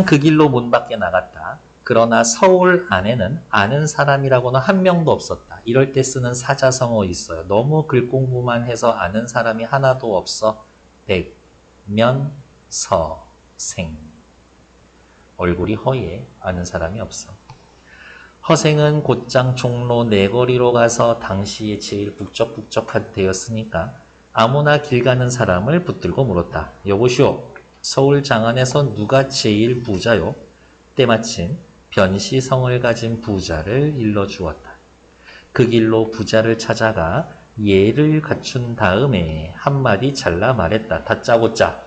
그 길로 문 밖에 나갔다. 그러나 서울 안에는 아는 사람이라고는 한 명도 없었다. 이럴 때 쓰는 사자성어 있어요. 너무 글 공부만 해서 아는 사람이 하나도 없어. 백, 면, 서, 생. 얼굴이 허예. 아는 사람이 없어. 허생은 곧장 종로 내거리로 가서 당시에 제일 북적북적한 데였으니까 아무나 길 가는 사람을 붙들고 물었다. 여보시오. 서울 장안에서 누가 제일 부자요? 때마침 변시성을 가진 부자를 일러주었다. 그 길로 부자를 찾아가 예를 갖춘 다음에 한마디 잘라 말했다. 다짜고짜.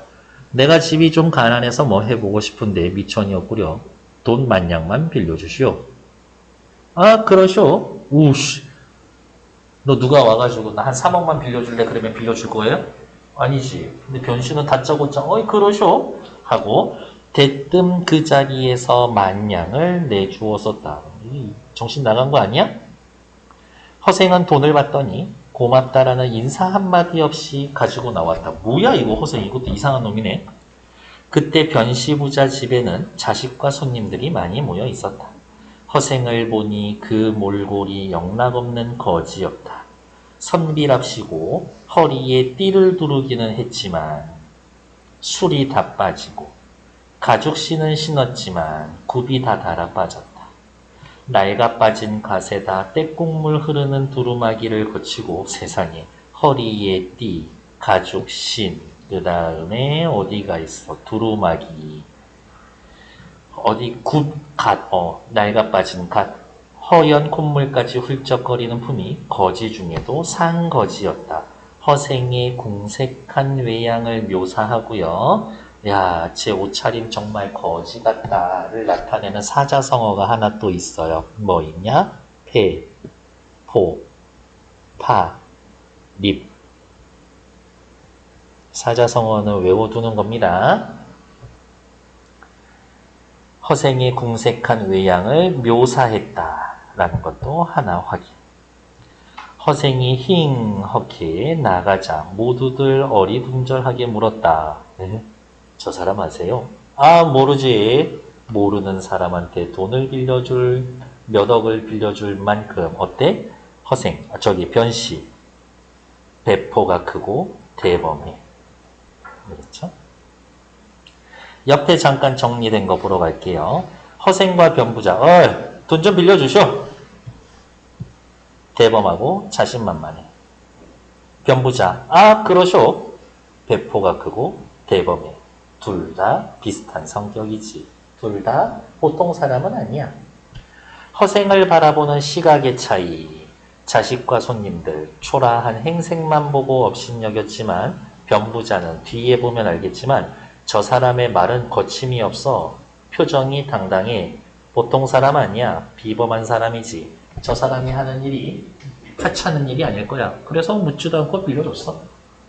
내가 집이 좀 가난해서 뭐 해보고 싶은데 미천이었구려. 돈 만냥만 빌려주시오. 아, 그러쇼? 우씨. 너 누가 와가지고 나 한 3억만 빌려줄래? 그러면 빌려줄 거예요? 아니지. 근데 변씨는 다짜고짜 어이 그러쇼? 하고 대뜸 그 자리에서 만냥을 내주었었다. 정신 나간 거 아니야? 허생은 돈을 받더니 고맙다라는 인사 한마디 없이 가지고 나왔다. 뭐야 이거 허생 이것도 이상한 놈이네. 그때 변씨 부자 집에는 자식과 손님들이 많이 모여 있었다. 허생을 보니 그 몰골이 영락없는 거지였다. 선비랍시고 허리에 띠를 두르기는 했지만 술이 다 빠지고 가죽신은 신었지만 굽이 다 달아 빠졌다. 낡아 빠진 갓에다 떼국물 흐르는 두루마기를 거치고 세상에 허리에 띠, 가죽신, 그 다음에 어디가 있어? 두루마기, 어디 낡아 빠진 갓, 허연 콧물까지 훌쩍거리는 품이 거지 중에도 상거지였다. 허생의 궁색한 외양을 묘사하고요. 야, 제 옷차림 정말 거지 같다를 나타내는 사자성어가 하나 또 있어요. 뭐 있냐? 폐, 포, 파, 립. 사자성어는 외워두는 겁니다. 허생의 궁색한 외양을 묘사했다라는 것도 하나 확인. 허생이 힝허케 나가자 모두들 어리둥절하게 물었다. 네? 저 사람 아세요? 아 모르지. 모르는 사람한테 돈을 빌려줄 몇 억을 빌려줄 만큼 어때? 허생, 저기 변씨 배포가 크고 대범해. 그렇죠? 옆에 잠깐 정리된 거 보러 갈게요. 허생과 변부자, 돈 좀 빌려주쇼. 대범하고 자신만만해. 변부자, 아 그러쇼. 배포가 크고 대범해. 둘 다 비슷한 성격이지. 둘 다 보통 사람은 아니야. 허생을 바라보는 시각의 차이. 자식과 손님들 초라한 행색만 보고 업신여겼지만 변부자는 뒤에 보면 알겠지만 저 사람의 말은 거침이 없어. 표정이 당당해. 보통 사람 아니야. 비범한 사람이지. 저 사람이 하는 일이 하찮은 일이 아닐 거야. 그래서 묻지도 않고 빌려줬어.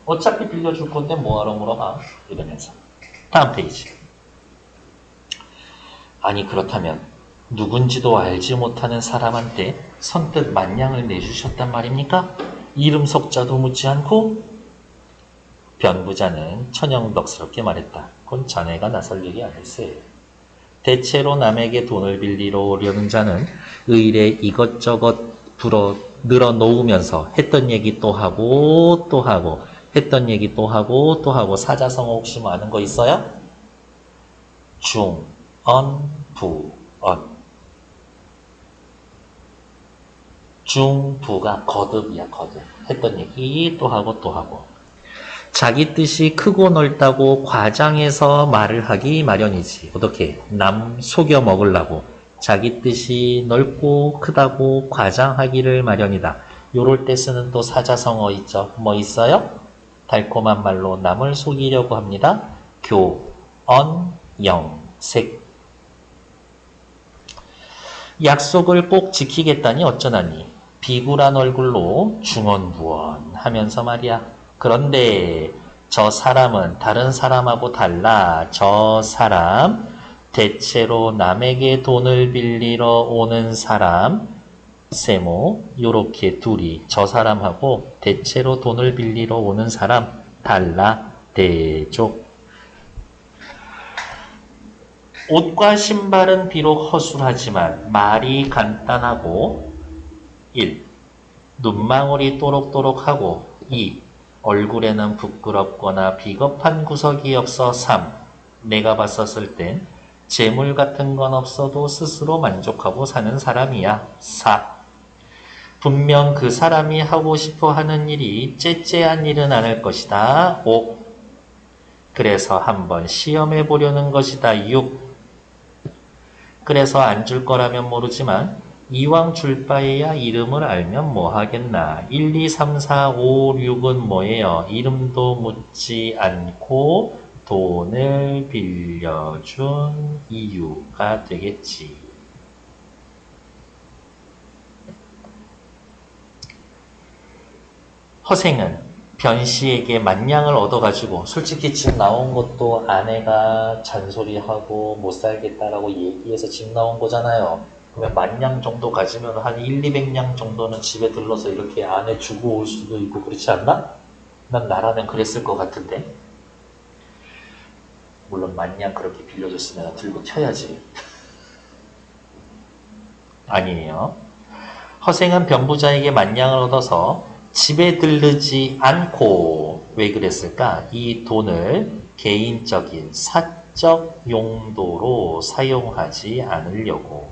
어차피 빌려줄 건데 뭐하러 물어봐. 이러면서. 다음 페이지. 아니 그렇다면 누군지도 알지 못하는 사람한테 선뜻 만냥을 내주셨단 말입니까? 이름 석자도 묻지 않고? 변부자는 천연덕스럽게 말했다. 그건 자네가 나설 일이 아닐세. 대체로 남에게 돈을 빌리러 오려는 자는 의례 이것저것 늘어 놓으면서 했던 얘기 또 하고 또 하고 했던 얘기 또 하고 또 하고. 사자성어 혹시 뭐 아는 거 있어요? 중, 언, 부, 언. 중, 부가 거듭이야 거듭. 했던 얘기 또 하고 또 하고. 자기 뜻이 크고 넓다고 과장해서 말을 하기 마련이지. 어떻게? 남 속여 먹으려고 자기 뜻이 넓고 크다고 과장하기를 마련이다. 요럴 때 쓰는 또 사자성어 있죠. 뭐 있어요? 달콤한 말로 남을 속이려고 합니다. 교, 언, 영, 색. 약속을 꼭 지키겠다니 어쩌나니. 비굴한 얼굴로 중언부언 하면서 말이야. 그런데 저 사람은 다른 사람하고 달라. 저 사람 대체로 남에게 돈을 빌리러 오는 사람. 세모 요렇게 둘이 저 사람하고 대체로 돈을 빌리러 오는 사람 달라. 대조. 옷과 신발은 비록 허술하지만 말이 간단하고 1. 눈망울이 또록또록하고 2. 얼굴에는 부끄럽거나 비겁한 구석이 없어 3. 내가 봤었을 땐 재물 같은 건 없어도 스스로 만족하고 사는 사람이야. 4. 분명 그 사람이 하고 싶어 하는 일이 째째한 일은 아닐 것이다. 5. 그래서 한번 시험해 보려는 것이다. 6. 그래서 안 줄 거라면 모르지만 이왕 줄 바에야 이름을 알면 뭐 하겠나. 1, 2, 3, 4, 5, 6은 뭐예요? 이름도 묻지 않고 돈을 빌려준 이유가 되겠지. 허생은 변씨에게 만냥을 얻어가지고 솔직히 집 나온 것도 아내가 잔소리하고 못 살겠다라고 얘기해서 집 나온 거잖아요. 그러면 만냥 정도 가지면 한 1, 200냥 정도는 집에 들러서 이렇게 아내 주고 올 수도 있고 그렇지 않나? 난 나라면 그랬을 것 같은데. 물론 만냥 그렇게 빌려줬으면 들고 튀어야지. 아니에요. 허생은 변부자에게 만냥을 얻어서 집에 들르지 않고 왜 그랬을까? 이 돈을 개인적인 사적 용도로 사용하지 않으려고.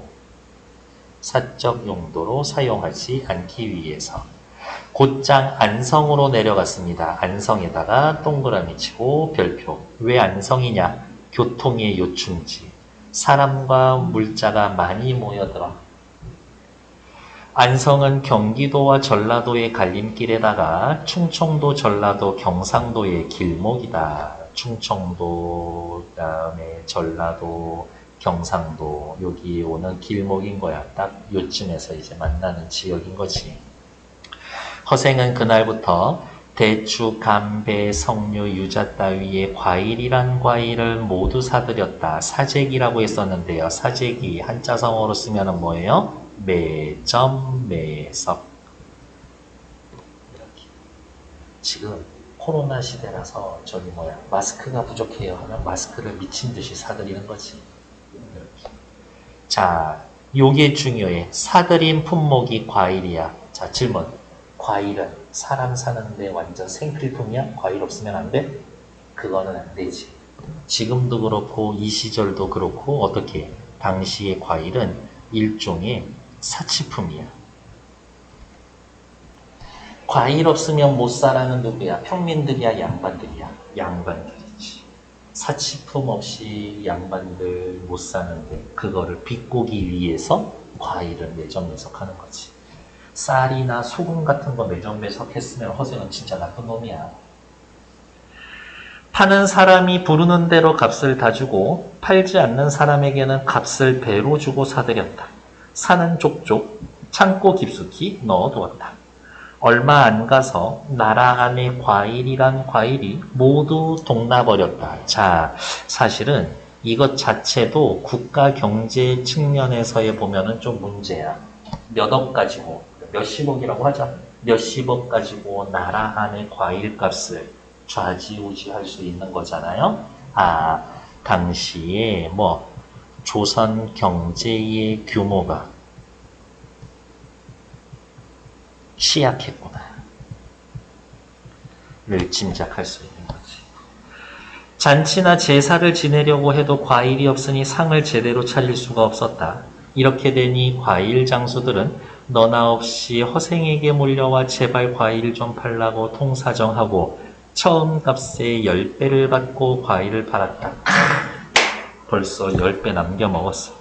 사적 용도로 사용하지 않기 위해서. 곧장 안성으로 내려갔습니다. 안성에다가 동그라미 치고 별표. 왜 안성이냐? 교통의 요충지. 사람과 물자가 많이 모여들어. 안성은 경기도와 전라도의 갈림길에다가 충청도, 전라도, 경상도의 길목이다. 충청도, 그다음에 전라도, 경상도 여기 오는 길목인 거야. 딱 요쯤에서 이제 만나는 지역인 거지. 허생은 그날부터 대추, 감배, 석류, 유자 따위의 과일이란 과일을 모두 사들였다. 사재기라고 했었는데요. 사재기 한자성어로 쓰면 뭐예요? 매점, 매석. 이렇게. 지금 코로나 시대라서 마스크가 부족해요 하면 마스크를 미친 듯이 사들이는 거지. 이렇게. 자, 요게 중요해. 사들인 품목이 과일이야. 자, 질문. 과일은 사람 사는데 완전 생필품이야? 과일 없으면 안 돼? 그거는 안 되지. 지금도 그렇고 이 시절도 그렇고 어떻게? 당시의 과일은 일종의 사치품이야. 과일 없으면 못 살아는 누구야? 평민들이야? 양반들이야? 양반들이지. 사치품 없이 양반들 못 사는데 그거를 비꼬기 위해서 과일을 매점매석하는 거지. 쌀이나 소금 같은 거 매점매석했으면 허생은 진짜 나쁜 놈이야. 파는 사람이 부르는 대로 값을 다 주고 팔지 않는 사람에게는 값을 배로 주고 사들였다. 사는 족족 창고 깊숙이 넣어두었다. 얼마 안 가서 나라 안에 과일이란 과일이 모두 동나버렸다. 자, 사실은 이것 자체도 국가 경제 측면에서 보면은 좀 문제야. 몇억 가지고, 몇십억이라고 하자. 몇십억 가지고 나라 안에 과일 값을 좌지우지할 수 있는 거잖아요. 아, 당시에 조선 경제의 규모가 취약했구나 를 짐작할 수 있는 거지. 잔치나 제사를 지내려고 해도 과일이 없으니 상을 제대로 차릴 수가 없었다. 이렇게 되니 과일 장수들은 너나 없이 허생에게 몰려와 제발 과일 좀 팔라고 통사정하고 처음 값의 10배를 받고 과일을 팔았다. 벌써 10배 남겨 먹었어.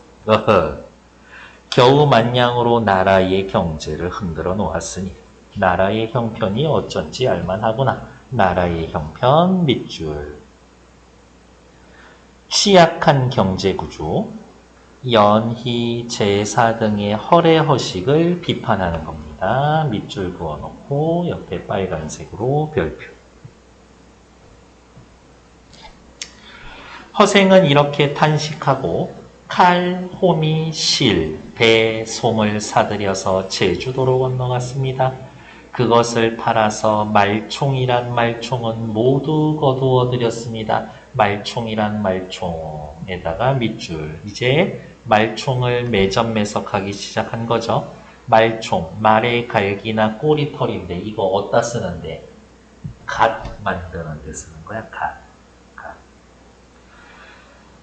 겨우 만냥으로 나라의 경제를 흔들어 놓았으니 나라의 형편이 어쩐지 알만하구나. 나라의 형편 밑줄. 취약한 경제구조, 연희, 제사 등의 허례허식을 비판하는 겁니다. 밑줄 그어놓고 옆에 빨간색으로 별표. 허생은 이렇게 탄식하고 칼, 호미, 실, 배, 솜을 사들여서 제주도로 건너갔습니다. 그것을 팔아서 말총이란 말총은 모두 거두어 들였습니다. 말총이란 말총에다가 밑줄. 이제 말총을 매점매석하기 시작한 거죠. 말총, 말의 갈기나 꼬리털인데 이거 어디다 쓰는데? 갓 만드는 데 쓰는 거야. 갓.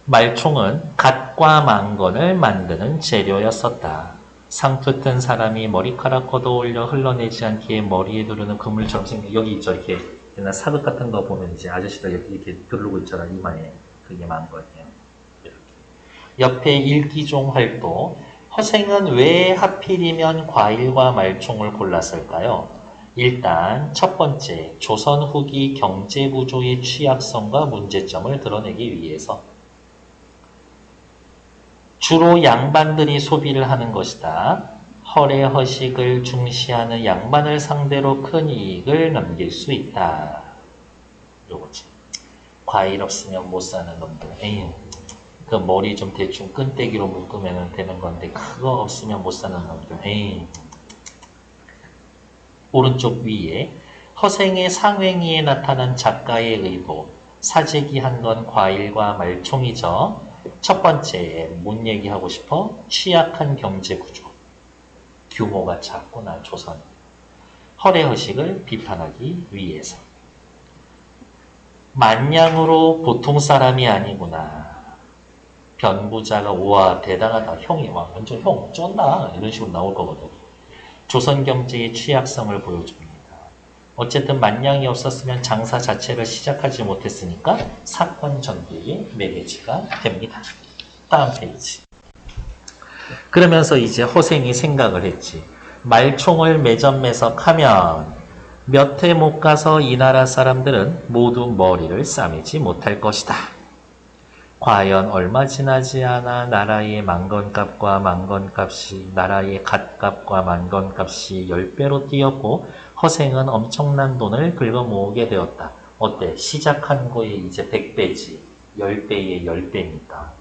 말총은 갓과 망건을 만드는 재료였었다. 상투 뜬 사람이 머리카락 걷어올려 흘러내지 않게 머리에 두르는 그물처럼 생긴, 여기 있죠. 이렇게 옛날 사극 같은 거 보면 이제 아저씨들 여기 이렇게 두르고 있잖아. 이마에. 그게 망건이에요. 이렇게. 옆에 일기종 활동. 허생은 왜 하필이면 과일과 말총을 골랐을까요? 일단 첫 번째, 조선 후기 경제 구조의 취약성과 문제점을 드러내기 위해서. 주로 양반들이 소비를 하는 것이다. 허례허식을 중시하는 양반을 상대로 큰 이익을 남길 수 있다. 요거지. 과일 없으면 못 사는 놈들. 에이, 그 머리 좀 대충 끈때기로 묶으면 되는 건데 그거 없으면 못 사는 놈들. 에이. 오른쪽 위에 허생의 상행위에 나타난 작가의 의도. 사재기한 건 과일과 말총이죠. 첫 번째, 뭔 얘기하고 싶어? 취약한 경제구조. 규모가 작구나, 조선. 허례허식을 비판하기 위해서. 만냥으로 보통 사람이 아니구나. 변부자가 우와 대단하다. 형이 와 완전 형 쩐다. 이런 식으로 나올 거거든. 조선 경제의 취약성을 보여줍니다. 어쨌든 만냥이 없었으면 장사 자체를 시작하지 못했으니까 사건 전개의 매개지가 됩니다. 다음 페이지. 그러면서 이제 허생이 생각을 했지. 말총을 매점매석하면 몇 해 못 가서 이 나라 사람들은 모두 머리를 싸매지 못할 것이다. 과연 얼마 지나지 않아 나라의 망건값과 망건값이 나라의 갓값과 만건값이 10배로 뛰었고 허생은 엄청난 돈을 긁어 모으게 되었다. 어때? 시작한 거에 이제 100배지. 10배에 10배니까.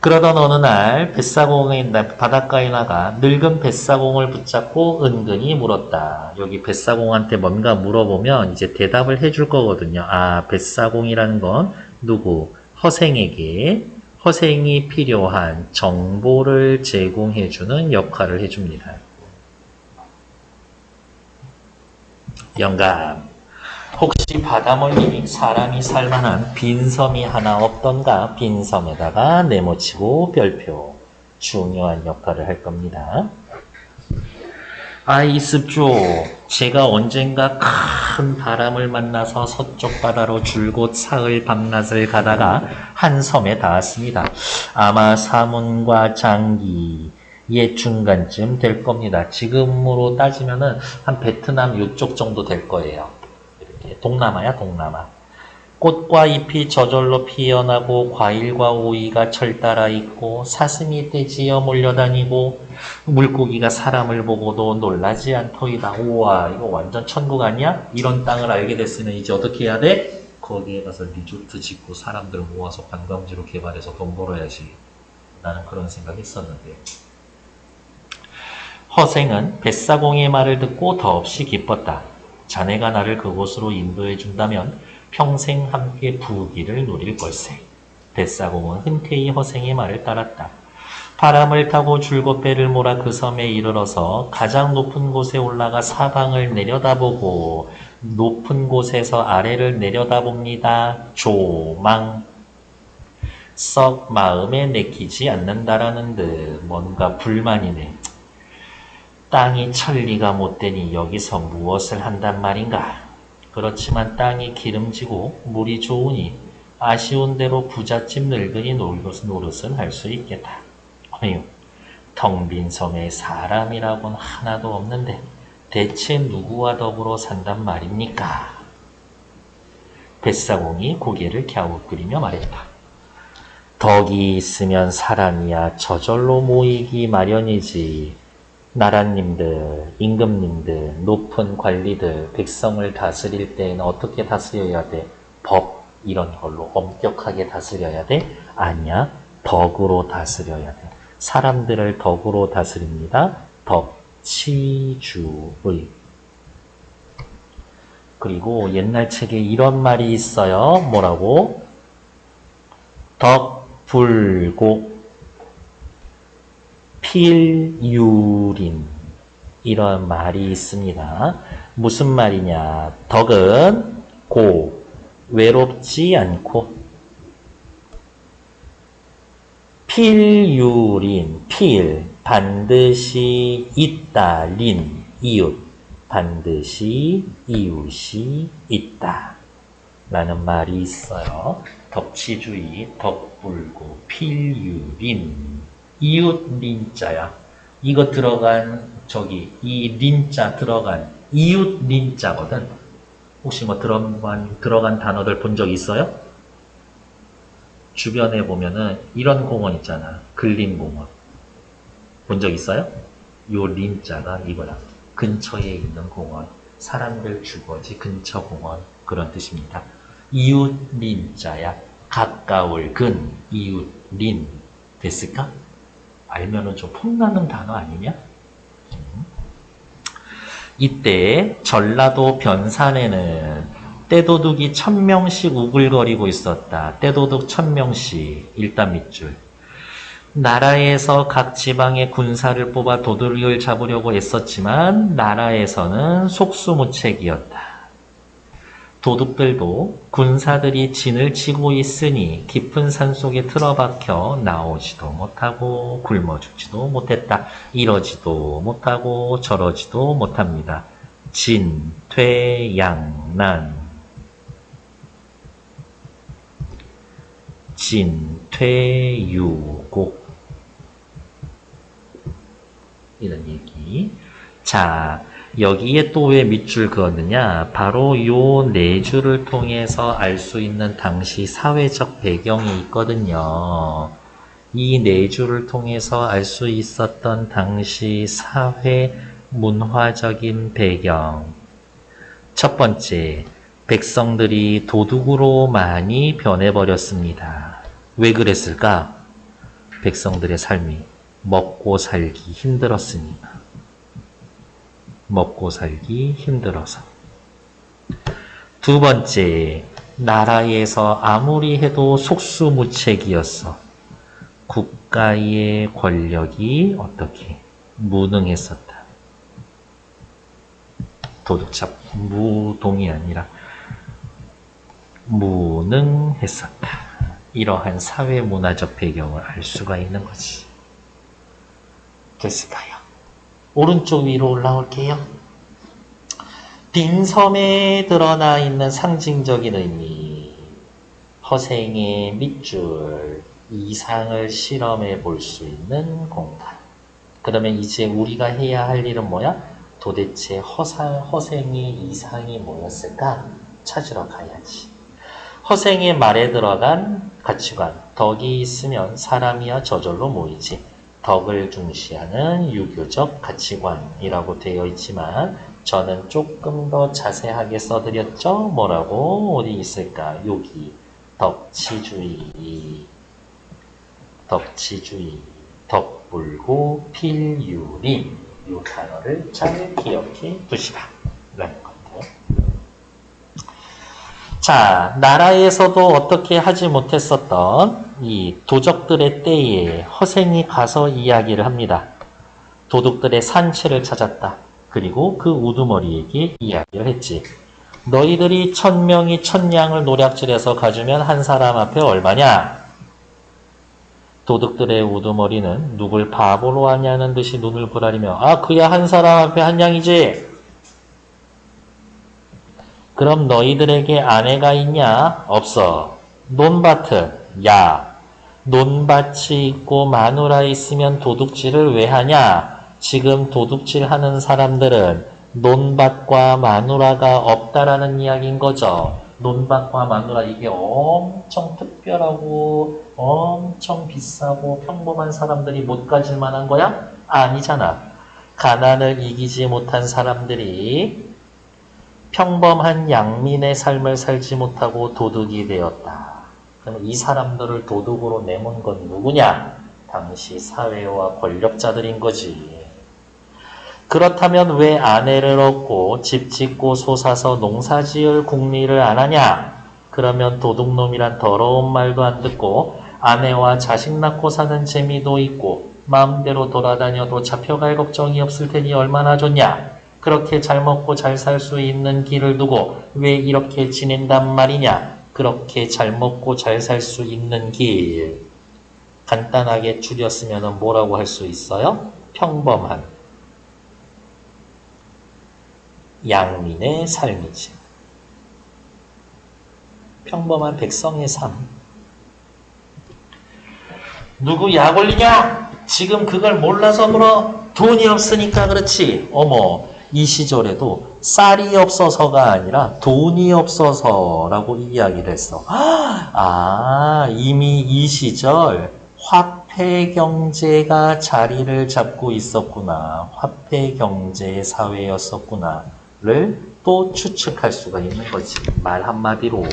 그러던 어느 날 뱃사공이 바닷가에 나가 늙은 뱃사공을 붙잡고 은근히 물었다. 여기 뱃사공한테 뭔가 물어보면 이제 대답을 해줄 거거든요. 아, 뱃사공이라는 건 누구? 허생에게 허생이 필요한 정보를 제공해주는 역할을 해줍니다. 영감, 혹시 바다 멀리 사람이 살만한 빈 섬이 하나 없던가? 빈 섬에다가 네모치고 별표. 중요한 역할을 할 겁니다. 이습조, 제가 언젠가 큰 바람을 만나서 서쪽 바다로 줄곧 사흘 밤낮을 가다가 한 섬에 닿았습니다. 아마 사문과 장기 의 중간쯤 될 겁니다. 지금으로 따지면은 한 베트남 이쪽 정도 될 거예요. 이렇게 동남아야 동남아. 꽃과 잎이 저절로 피어나고 과일과 오이가 철따라 있고 사슴이 떼지어 몰려다니고 물고기가 사람을 보고도 놀라지 않더이다. 우와, 이거 완전 천국 아니야? 이런 땅을 알게 됐으면 이제 어떻게 해야 돼? 거기에 가서 리조트 짓고 사람들 모아서 관광지로 개발해서 돈 벌어야지. 나는 그런 생각했었는데. 허생은 뱃사공의 말을 듣고 더없이 기뻤다. 자네가 나를 그곳으로 인도해 준다면 평생 함께 부귀를 누릴 걸세. 뱃사공은 흔쾌히 허생의 말을 따랐다. 바람을 타고 줄곧 배를 몰아 그 섬에 이르러서 가장 높은 곳에 올라가 사방을 내려다보고 높은 곳에서 아래를 내려다봅니다. 조망. 썩 마음에 내키지 않는다라는 듯 뭔가 불만이네. 땅이 천리가 못되니 여기서 무엇을 한단 말인가? 그렇지만 땅이 기름지고 물이 좋으니 아쉬운 대로 부잣집 늙은이 노릇은 할 수 있겠다. 어휴, 텅 빈 섬에 사람이라고는 하나도 없는데 대체 누구와 더불어 산단 말입니까? 뱃사공이 고개를 갸웃그리며 말했다. 덕이 있으면 사람이야 저절로 모이기 마련이지. 나라님들, 임금님들, 높은 관리들, 백성을 다스릴 때에는 어떻게 다스려야 돼? 법 이런 걸로 엄격하게 다스려야 돼? 아니야, 덕으로 다스려야 돼. 사람들을 덕으로 다스립니다. 덕, 치주의. 그리고 옛날 책에 이런 말이 있어요. 뭐라고? 덕불고 필유린, 이런 말이 있습니다. 무슨 말이냐? 덕은 고, 외롭지 않고, 필유린, 필, 반드시 있다, 린, 이웃, 반드시 이웃이 있다 라는 말이 있어요. 덕치주의, 덕불고, 필유린, 이웃 린자야. 이거 들어간 이 린자 들어간 이웃 린자거든. 혹시 뭐 들어간 단어들 본 적 있어요? 주변에 보면은 이런 공원 있잖아. 근린공원. 본 적 있어요? 요 린자가 이거야. 근처에 있는 공원. 사람들 주거지 근처 공원. 그런 뜻입니다. 이웃 린자야. 가까울 근, 이웃 린. 됐을까? 알면은 좀 폼나는 단어 아니냐? 이때 전라도 변산에는 떼도둑이 1000명씩 우글거리고 있었다. 떼도둑 1000명씩. 일단 밑줄. 나라에서 각 지방의 군사를 뽑아 도둑을 잡으려고 애썼지만 나라에서는 속수무책이었다. 도둑들도 군사들이 진을 치고 있으니 깊은 산속에 틀어박혀 나오지도 못하고 굶어 죽지도 못했다. 이러지도 못하고 저러지도 못합니다. 진, 퇴, 양, 난. 진, 퇴, 유, 곡. 이런 얘기. 자, 여기에 또 왜 밑줄 그었느냐? 바로 요 네 줄을 통해서 알 수 있는 당시 사회적 배경이 있거든요. 이 네 줄을 통해서 알 수 있었던 당시 사회 문화적인 배경. 첫 번째, 백성들이 도둑으로 많이 변해버렸습니다. 왜 그랬을까? 백성들의 삶이 먹고 살기 힘들었으니까. 먹고 살기 힘들어서. 두 번째, 나라에서 아무리 해도 속수무책이었어. 국가의 권력이 어떻게 무능했었다. 도둑잡, 무동이 아니라 무능했었다. 이러한 사회문화적 배경을 알 수가 있는 거지. 됐을까요? 오른쪽 위로 올라올게요. 빈 섬에 드러나 있는 상징적인 의미, 허생의 밑줄, 이상을 실험해 볼 수 있는 공간. 그러면 이제 우리가 해야 할 일은 뭐야? 도대체 허생의 이상이 뭐였을까? 찾으러 가야지. 허생의 말에 들어간 가치관, 덕이 있으면 사람이야 저절로 모이지. 덕을 중시하는 유교적 가치관이라고 되어 있지만 저는 조금 더 자세하게 써드렸죠. 뭐라고? 어디 있을까? 여기 덕치주의, 덕불고 필유림, 이 단어를 잘 기억해 두시라 라는 건데. 자, 나라에서도 어떻게 하지 못했었던 이 도적들의 때에 허생이 가서 이야기를 합니다. 도둑들의 산채를 찾았다. 그리고 그 우두머리에게 이야기를 했지. 너희들이 1000명이 1000양을 노략질해서 가주면 한 사람 앞에 얼마냐? 도둑들의 우두머리는 누굴 바보로 하냐는 듯이 눈을 부라리며 아, 그야 한 사람 앞에 한 양이지. 그럼 너희들에게 아내가 있냐? 없어. 논밭은? 야. 논밭이 있고 마누라 있으면 도둑질을 왜 하냐? 지금 도둑질 하는 사람들은 논밭과 마누라가 없다라는 이야기인 거죠. 논밭과 마누라, 이게 엄청 특별하고 엄청 비싸고 평범한 사람들이 못 가질 만한 거야? 아니잖아. 가난을 이기지 못한 사람들이 평범한 양민의 삶을 살지 못하고 도둑이 되었다. 그럼 이 사람들을 도둑으로 내몬 건 누구냐? 당시 사회와 권력자들인 거지. 그렇다면 왜 아내를 얻고 집 짓고 소 사서 농사 지을 궁리를 안 하냐? 그러면 도둑놈이란 더러운 말도 안 듣고 아내와 자식 낳고 사는 재미도 있고 마음대로 돌아다녀도 잡혀갈 걱정이 없을 테니 얼마나 좋냐? 그렇게 잘 먹고 잘 살 수 있는 길을 두고 왜 이렇게 지낸단 말이냐? 그렇게 잘 먹고 잘 살 수 있는 길. 간단하게 줄였으면 뭐라고 할 수 있어요? 평범한 양민의 삶이지. 평범한 백성의 삶. 누구 약 올리냐? 지금 그걸 몰라서 물어. 돈이 없으니까 그렇지. 어머, 이 시절에도 쌀이 없어서가 아니라 돈이 없어서라고 이야기를 했어. 이미 이 시절 화폐 경제가 자리를 잡고 있었구나. 화폐 경제 사회였었구나를 또 추측할 수가 있는 거지. 말 한마디로.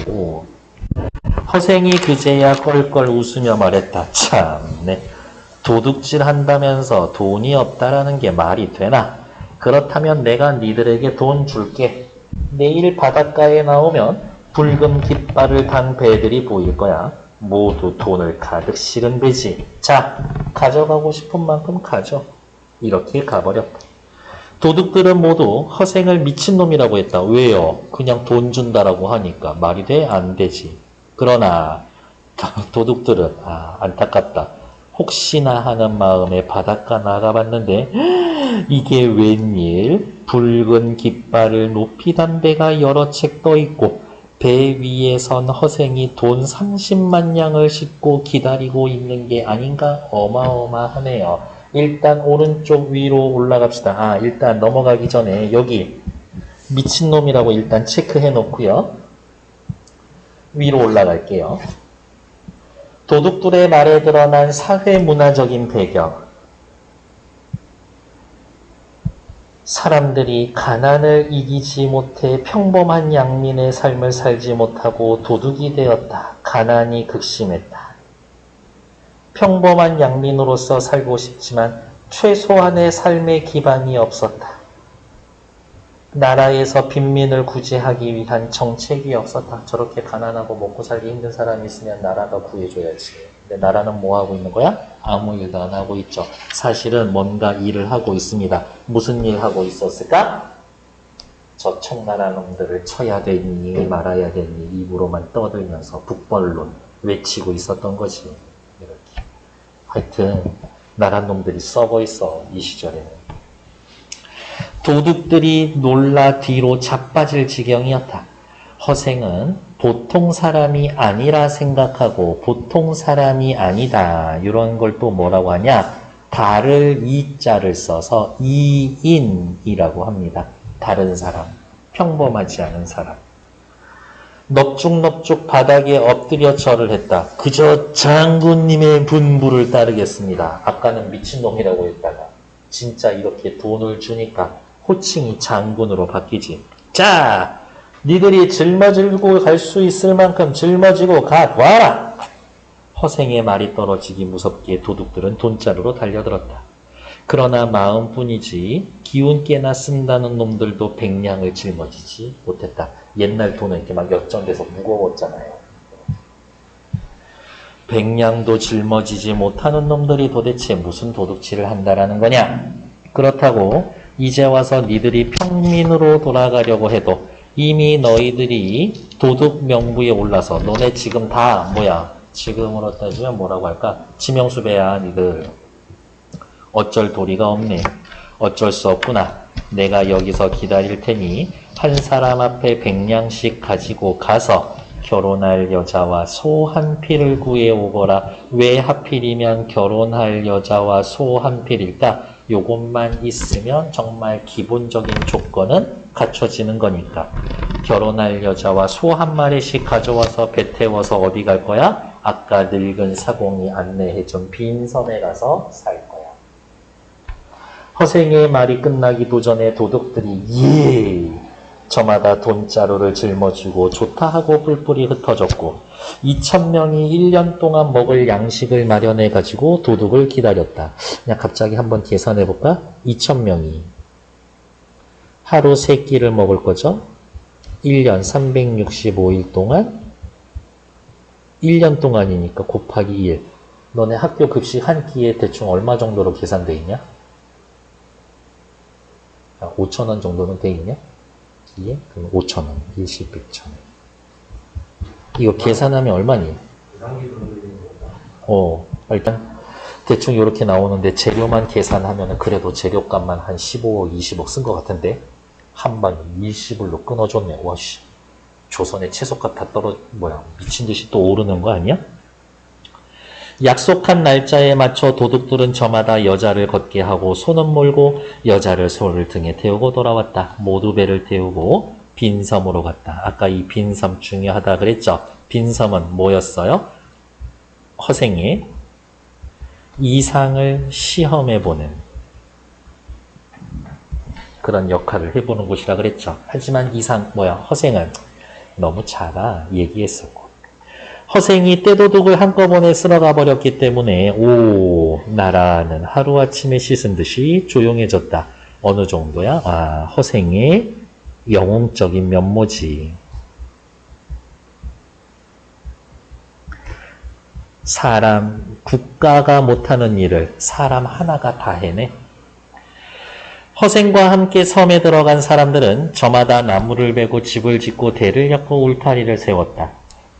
허생이 그제야 껄껄 웃으며 말했다. 참네. 도둑질 한다면서 돈이 없다라는 게 말이 되나? 그렇다면 내가 니들에게 돈 줄게. 내일 바닷가에 나오면 붉은 깃발을 단 배들이 보일 거야. 모두 돈을 가득 실은 배지. 자, 가져가고 싶은 만큼 가져. 이렇게 가버렸다. 도둑들은 모두 허생을 미친놈이라고 했다. 왜요? 그냥 돈 준다라고 하니까. 말이 돼? 안 되지. 그러나 도둑들은 안타깝다. 혹시나 하는 마음에 바닷가 나가봤는데 이게 웬일? 붉은 깃발을 높이 단 배가 여러 채 떠 있고 배 위에 선 허생이 돈 30만 냥을 싣고 기다리고 있는 게 아닌가? 어마어마하네요. 일단 오른쪽 위로 올라갑시다. 일단 넘어가기 전에 여기 미친놈이라고 일단 체크해 놓고요. 위로 올라갈게요. 도둑들의 말에 드러난 사회문화적인 배경. 사람들이 가난을 이기지 못해 평범한 양민의 삶을 살지 못하고 도둑이 되었다. 가난이 극심했다. 평범한 양민으로서 살고 싶지만 최소한의 삶의 기반이 없었다. 나라에서 빈민을 구제하기 위한 정책이 없었다. 저렇게 가난하고 먹고 살기 힘든 사람이 있으면 나라가 구해줘야지. 근데 나라는 뭐 하고 있는 거야? 아무 일도 안 하고 있죠. 사실은 뭔가 일을 하고 있습니다. 무슨 일 하고 있었을까? 저 청나라 놈들을 쳐야 되니 말아야 되니 입으로만 떠들면서 북벌론 외치고 있었던 거지. 이렇게. 하여튼 나라 놈들이 썩어 있어. 이 시절에는. 도둑들이 놀라 뒤로 자빠질 지경이었다. 허생은 보통 사람이 아니라 생각하고 보통 사람이 아니다. 이런 걸 또 뭐라고 하냐? 다를 이자를 써서 이인이라고 합니다. 다른 사람, 평범하지 않은 사람. 넙죽넙죽 바닥에 엎드려 절을 했다. 그저 장군님의 분부를 따르겠습니다. 아까는 미친놈이라고 했다가 진짜 이렇게 돈을 주니까 호칭이 장군으로 바뀌지. 자, 니들이 짊어지고 갈 수 있을 만큼 짊어지고 가봐라. 허생의 말이 떨어지기 무섭게 도둑들은 돈자루로 달려들었다. 그러나 마음뿐이지 기운께나 쓴다는 놈들도 백냥을 짊어지지 못했다. 옛날 돈은 이렇게 막 역전돼서 무거웠잖아요. 백냥도 짊어지지 못하는 놈들이 도대체 무슨 도둑질을 한다라는 거냐? 그렇다고 이제 와서 니들이 평민으로 돌아가려고 해도 이미 너희들이 도둑 명부에 올라서 너네 지금 다 뭐야? 지금으로 따지면 뭐라고 할까? 지명수배야 니들. 어쩔 도리가 없네. 어쩔 수 없구나. 내가 여기서 기다릴 테니 한 사람 앞에 100냥씩 가지고 가서 결혼할 여자와 소 한 필을 구해오거라. 왜 하필이면 결혼할 여자와 소 한 필일까? 요것만 있으면 정말 기본적인 조건은 갖춰지는 거니까. 결혼할 여자와 소 한 마리씩 가져와서 배 태워서 어디 갈 거야? 아까 늙은 사공이 안내해준 빈섬에 가서 살 거야. 허생의 말이 끝나기도 전에 도둑들이 저마다 돈자루를 짊어지고 좋다 하고 뿔뿔이 흩어졌고 2,000명이 1년 동안 먹을 양식을 마련해 가지고 도둑을 기다렸다. 그냥 갑자기 한번 계산해 볼까? 2,000명이 하루 3끼를 먹을 거죠? 1년 365일 동안 1년 동안이니까 곱하기 1. 너네 학교 급식 한 끼에 대충 얼마 정도로 계산돼 있냐? 5,000원 정도는 돼 있냐? 예? 그럼 5,000원. 일식 100,000원. 이거 계산하면 얼마니? 일단 대충 이렇게 나오는데 재료만 계산하면 그래도 재료값만 한 15억, 20억 쓴 것 같은데 한 방에 20불로 끊어줬네. 와씨. 조선의 채소값 다 미친 듯이 또 오르는 거 아니야? 약속한 날짜에 맞춰 도둑들은 저마다 여자를 걷게 하고 손은 몰고 여자를 소를 등에 태우고 돌아왔다. 모두 배를 태우고 빈섬으로 갔다. 아까 이 빈섬 중요하다 그랬죠? 빈섬은 뭐였어요? 허생의 이상을 시험해보는 그런 역할을 해보는 곳이라 그랬죠. 하지만 허생은 너무 작아 얘기했었고 허생이 떼도둑을 한꺼번에 쓸어가 버렸기 때문에 나라는 하루아침에 씻은 듯이 조용해졌다. 어느 정도야? 허생의 영웅적인 면모지. 국가가 못하는 일을 사람 하나가 다 해내. 허생과 함께 섬에 들어간 사람들은 저마다 나무를 베고 집을 짓고 대를 엮고 울타리를 세웠다.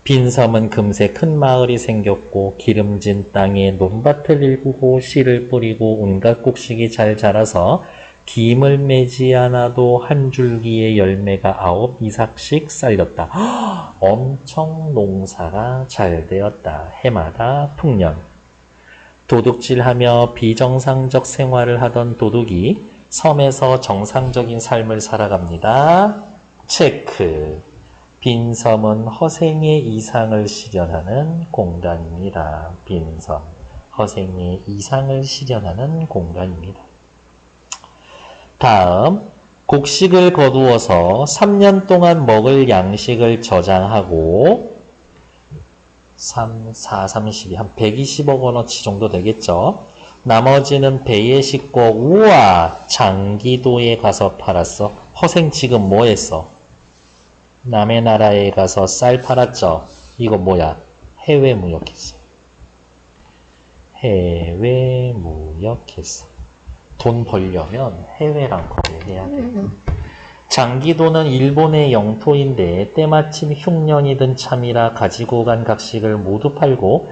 빈 섬은 금세 큰 마을이 생겼고 기름진 땅에 논밭을 일구고 씨를 뿌리고 온갖 곡식이 잘 자라서 김을 매지 않아도 한 줄기의 열매가 9 이삭씩 쌓였다. 엄청 농사가 잘 되었다. 해마다 풍년. 도둑질하며 비정상적 생활을 하던 도둑이 섬에서 정상적인 삶을 살아갑니다. 체크. 빈섬은 허생의 이상을 실현하는 공간입니다. 빈섬. 허생의 이상을 실현하는 공간입니다. 다음, 곡식을 거두어서 3년 동안 먹을 양식을 저장하고 3, 4, 32, 한 120억 원어치 정도 되겠죠. 나머지는 배에 싣고 장기도에 가서 팔았어. 허생 지금 뭐 했어? 남의 나라에 가서 쌀 팔았죠. 이거 뭐야? 해외 무역했어. 해외 무역했어. 돈 벌려면 해외랑 거래해야 돼. 장기도는 일본의 영토인데 때마침 흉년이든 참이라 가지고 간 각식을 모두 팔고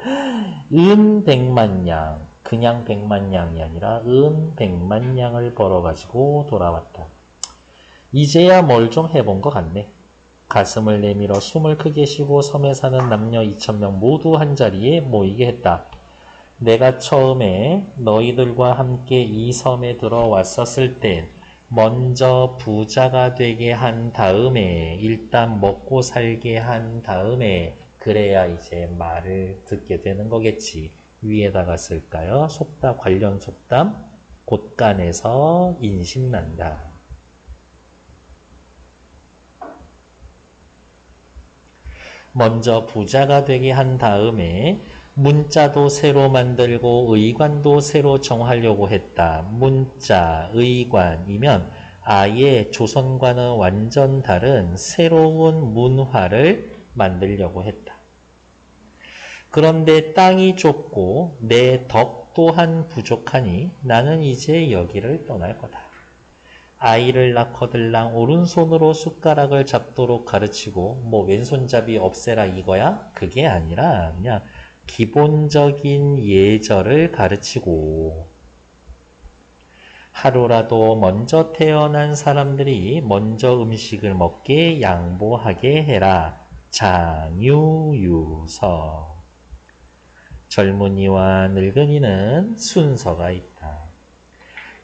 은 100만 양, 그냥 100만 양이 아니라 은 100만 양을 벌어가지고 돌아왔다. 이제야 뭘 좀 해본 것 같네. 가슴을 내밀어 숨을 크게 쉬고 섬에 사는 남녀 2,000명 모두 한자리에 모이게 했다. 내가 처음에 너희들과 함께 이 섬에 들어왔었을 땐 먼저 부자가 되게 한 다음에 일단 먹고 살게 한 다음에 그래야 이제 말을 듣게 되는 거겠지. 위에다가 쓸까요? 속담, 관련 속담. 곳간에서 인신난다. 먼저 부자가 되게 한 다음에 문자도 새로 만들고 의관도 새로 정하려고 했다. 문자, 의관이면 아예 조선과는 완전 다른 새로운 문화를 만들려고 했다. 그런데 땅이 좁고 내 덕 또한 부족하니 나는 이제 여기를 떠날 거다. 아이를 낳거들랑 오른손으로 숟가락을 잡도록 가르치고 왼손잡이 없애라 이거야? 그게 아니라 그냥 기본적인 예절을 가르치고 하루라도 먼저 태어난 사람들이 먼저 음식을 먹게 양보하게 해라. 장유유서. 젊은이와 늙은이는 순서가 있다.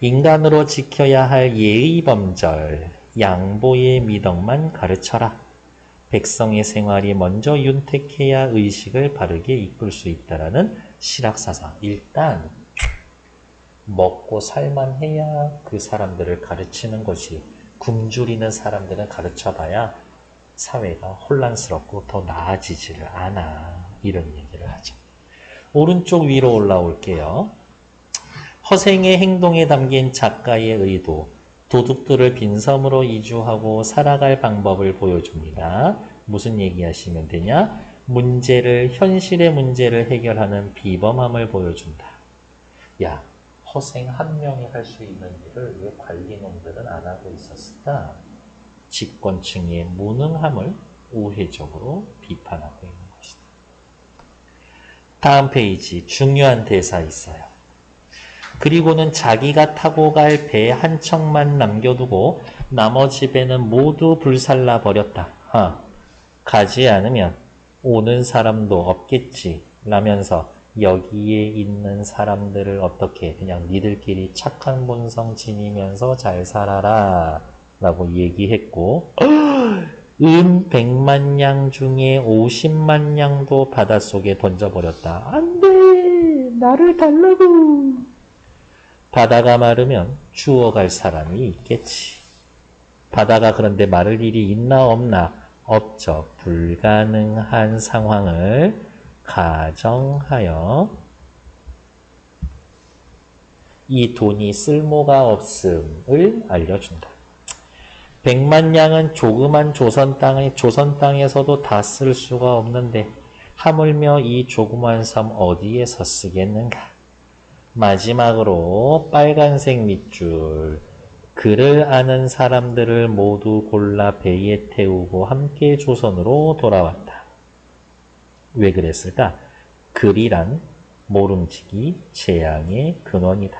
인간으로 지켜야 할 예의 범절, 양보의 미덕만 가르쳐라. 백성의 생활이 먼저 윤택해야 의식을 바르게 이끌 수 있다라는 실학사상. 일단 먹고 살만해야 그 사람들을 가르치는 것이, 굶주리는 사람들은 가르쳐봐야 사회가 혼란스럽고 더 나아지지를 않아. 이런 얘기를 하죠. 오른쪽 위로 올라올게요. 허생의 행동에 담긴 작가의 의도. 도둑들을 빈섬으로 이주하고 살아갈 방법을 보여줍니다. 무슨 얘기 하시면 되냐? 현실의 문제를 해결하는 비범함을 보여준다. 야, 허생 한 명이 할 수 있는 일을 왜 관리놈들은 안 하고 있었을까? 집권층의 무능함을 우회적으로 비판하고 있는 것이다. 다음 페이지 중요한 대사 있어요. 그리고는 자기가 타고 갈 배 한 척만 남겨두고 나머지 배는 모두 불살라 버렸다. 가지 않으면 오는 사람도 없겠지 라면서 여기에 있는 사람들을 어떻게 그냥 니들끼리 착한 본성 지니면서 잘 살아라 라고 얘기했고 은 100만 냥 중에 50만 냥도 바닷속에 던져버렸다. 안 돼! 나를 달라고! 바다가 마르면 주워갈 사람이 있겠지. 바다가 그런데 마를 일이 있나 없나? 없죠. 불가능한 상황을 가정하여 이 돈이 쓸모가 없음을 알려준다. 100만 냥은 조그만 조선 땅에서도 다 쓸 수가 없는데 하물며 이 조그만 섬 어디에서 쓰겠는가? 마지막으로 빨간색 밑줄. 그를 아는 사람들을 모두 골라 배에 태우고 함께 조선으로 돌아왔다. 왜 그랬을까? 글이란 모름지기 재앙의 근원이다.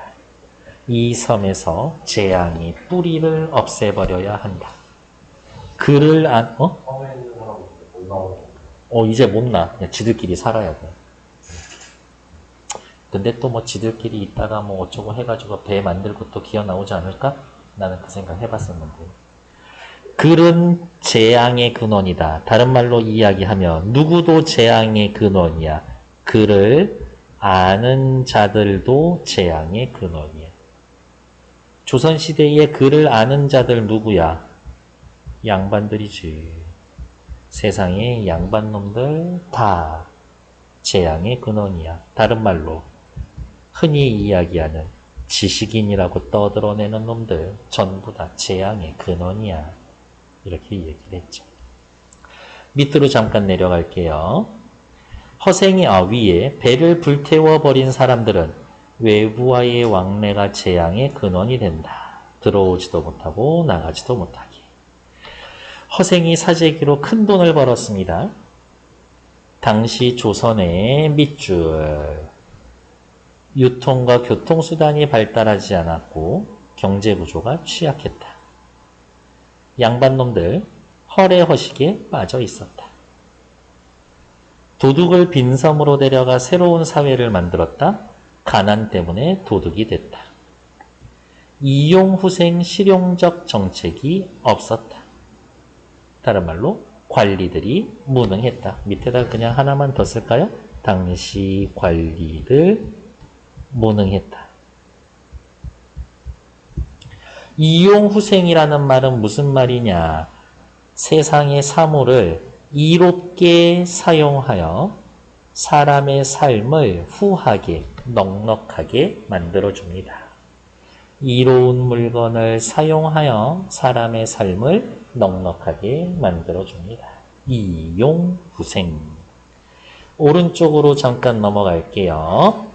이 섬에서 재앙의 뿌리를 없애버려야 한다. 글을 이제 못 나. 지들끼리 살아야 돼. 근데 또 뭐 지들끼리 있다가 뭐 어쩌고 해가지고 배 만들고 또 기어 나오지 않을까? 나는 그 생각 해봤었는데. 글은 재앙의 근원이다. 다른 말로 이야기하면 누구도 재앙의 근원이야. 글을 아는 자들도 재앙의 근원이야. 조선시대에 글을 아는 자들 누구야? 양반들이지. 세상에 양반놈들 다 재앙의 근원이야. 다른 말로 흔히 이야기하는 지식인이라고 떠들어내는 놈들 전부 다 재앙의 근원이야. 이렇게 얘기를 했죠. 밑으로 잠깐 내려갈게요. 허생이 위에 배를 불태워버린 사람들은 외부와의 왕래가 재앙의 근원이 된다. 들어오지도 못하고 나가지도 못하게. 허생이 사재기로 큰 돈을 벌었습니다. 당시 조선의 밑줄. 유통과 교통수단이 발달하지 않았고 경제구조가 취약했다. 양반놈들 허례허식에 빠져 있었다. 도둑을 빈섬으로 데려가 새로운 사회를 만들었다. 가난 때문에 도둑이 됐다. 이용후생 실용적 정책이 없었다. 다른 말로 관리들이 무능했다. 밑에다 그냥 하나만 더 쓸까요? 당시 관리들 무능했다. 이용후생이라는 말은 무슨 말이냐? 세상의 사물을 이롭게 사용하여 사람의 삶을 후하게, 넉넉하게 만들어줍니다. 이로운 물건을 사용하여 사람의 삶을 넉넉하게 만들어줍니다. 이용후생. 오른쪽으로 잠깐 넘어갈게요.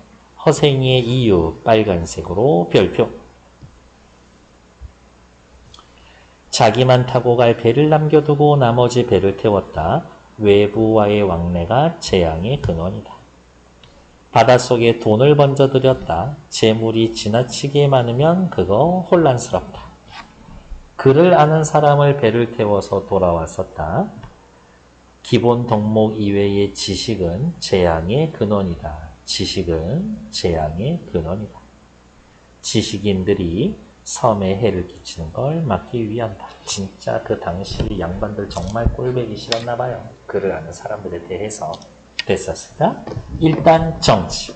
허생의 이유 빨간색으로 별표. 자기만 타고 갈 배를 남겨두고 나머지 배를 태웠다. 외부와의 왕래가 재앙의 근원이다. 바닷속에 돈을 번져들였다. 재물이 지나치게 많으면 그거 혼란스럽다. 그를 아는 사람을 배를 태워서 돌아왔었다. 기본 덕목 이외의 지식은 재앙의 근원이다. 지식은 재앙의 근원이다. 지식인들이 섬에 해를 끼치는 걸 막기 위한다. 진짜 그 당시 양반들 정말 꼴보기 싫었나 봐요. 그를 아는 사람들에 대해서. 됐었을까? 일단 정치.